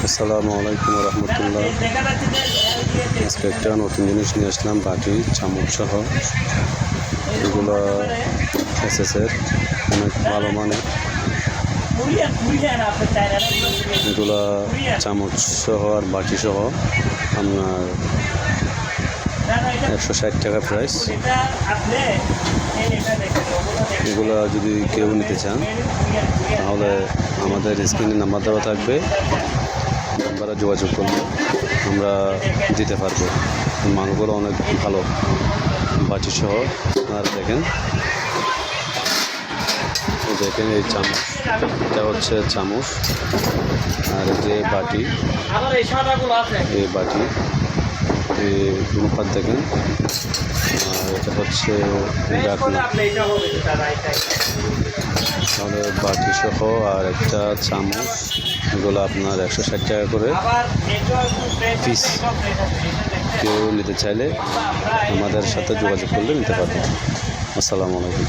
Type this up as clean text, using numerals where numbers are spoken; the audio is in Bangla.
আসসালামু আলাইকুম রহমতুল্লাহ। আজকে একটা নতুন জিনিস নিয়ে আসলাম, বাটি চামচ সহ। এগুলো এসএসের অনেক ভালো মানের। এগুলা চামচ সহ আর বাটি সহ আপনার 160 টাকা প্রাইস। এগুলা যদি কেউ নিতে চান তাহলে আমাদের স্ক্রিনে নাম্বার দেওয়া থাকবে, নাম্বারে যোগাযোগ করলে আমরা দিতে পারবো। মানগুলো অনেক ভালো বাটি সহ। আর দেখেন এই চামচ, এটা হচ্ছে চামচ, আর যে বাটি, এই বাটি এই অনুপাত দেখেন। আর এটা হচ্ছে তাহলে বাটি সহ আর একটা চামচ, এগুলো আপনার 160 টাকা করে পিস। কেউ নিতে চাইলে আমাদের সাথে যোগাযোগ করলে নিতে পারবেন। আসসালামু আলাইকুম।